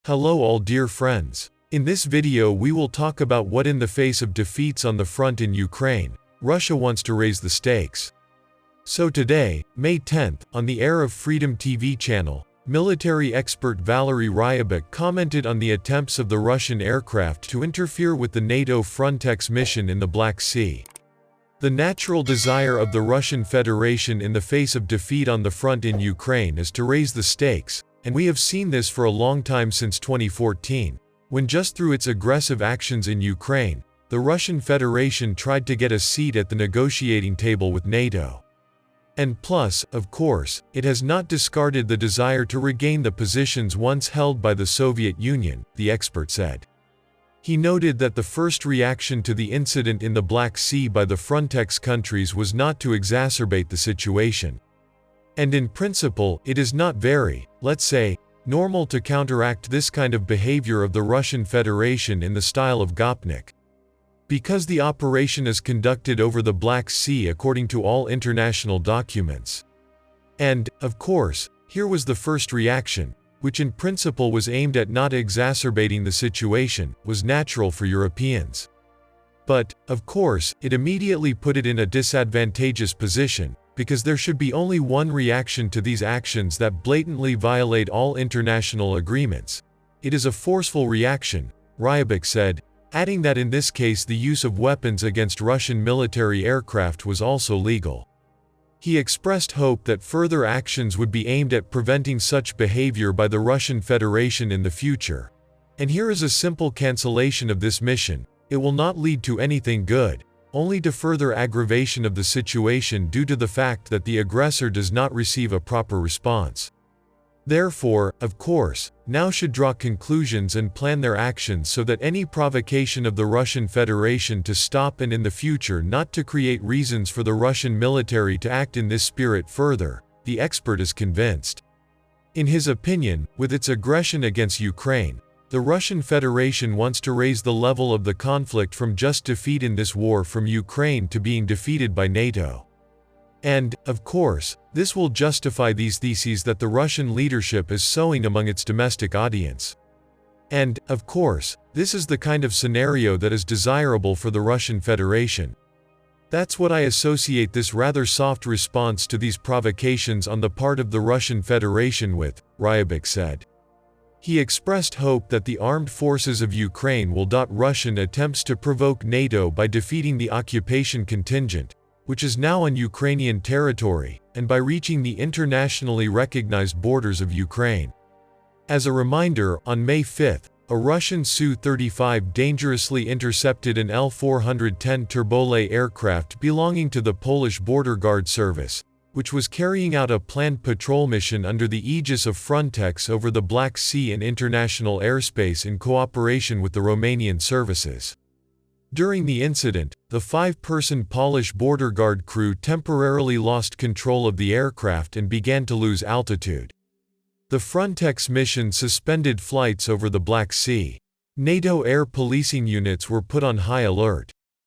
Hello all dear friends. In this video we will talk about what in the face of defeats on the front in Ukraine, Russia wants to raise the stakes. So today, May 10th, on the Air of Freedom TV channel, military expert Valery Ryabek commented on the attempts of the Russian aircraft to interfere with the NATO Frontex mission in the Black Sea. The natural desire of the Russian Federation in the face of defeat on the front in Ukraine is to raise the stakes, and we have seen this for a long time since 2014, when just through its aggressive actions in Ukraine, the Russian Federation tried to get a seat at the negotiating table with NATO. And plus, of course, it has not discarded the desire to regain the positions once held by the Soviet Union, the expert said. He noted that the first reaction to the incident in the Black Sea by the Frontex countries was not to exacerbate the situation. And in principle, it is not very, let's say, normal to counteract this kind of behavior of the Russian Federation in the style of Gopnik. Because the operation is conducted over the Black Sea according to all international documents. And, of course, here was the first reaction, which in principle was aimed at not exacerbating the situation, was natural for Europeans. But, of course, it immediately put it in a disadvantageous position, because there should be only one reaction to these actions that blatantly violate all international agreements. It is a forceful reaction, Ryabek said, adding that in this case the use of weapons against Russian military aircraft was also legal. He expressed hope that further actions would be aimed at preventing such behavior by the Russian Federation in the future. And here is a simple cancellation of this mission. It will not lead to anything good, only to further aggravation of the situation due to the fact that the aggressor does not receive a proper response. Therefore, of course, now should draw conclusions and plan their actions so that any provocation of the Russian Federation to stop and in the future not to create reasons for the Russian military to act in this spirit further, the expert is convinced. In his opinion, with its aggression against Ukraine, the Russian Federation wants to raise the level of the conflict from just defeat in this war from Ukraine to being defeated by NATO. And, of course, this will justify these theses that the Russian leadership is sowing among its domestic audience. And, of course, this is the kind of scenario that is desirable for the Russian Federation. That's what I associate this rather soft response to these provocations on the part of the Russian Federation with, Ryabek said. He expressed hope that the armed forces of Ukraine will Russian attempts to provoke NATO by defeating the occupation contingent, which is now on Ukrainian territory, and by reaching the internationally recognized borders of Ukraine. As a reminder, on May 5th, a Russian Su-35 dangerously intercepted an L-410 Turbole aircraft belonging to the Polish Border Guard Service, which was carrying out a planned patrol mission under the aegis of Frontex over the Black Sea and international airspace in cooperation with the Romanian services. During the incident, the 5-person Polish border guard crew temporarily lost control of the aircraft and began to lose altitude. The Frontex mission suspended flights over the Black Sea. NATO air policing units were put on high alert.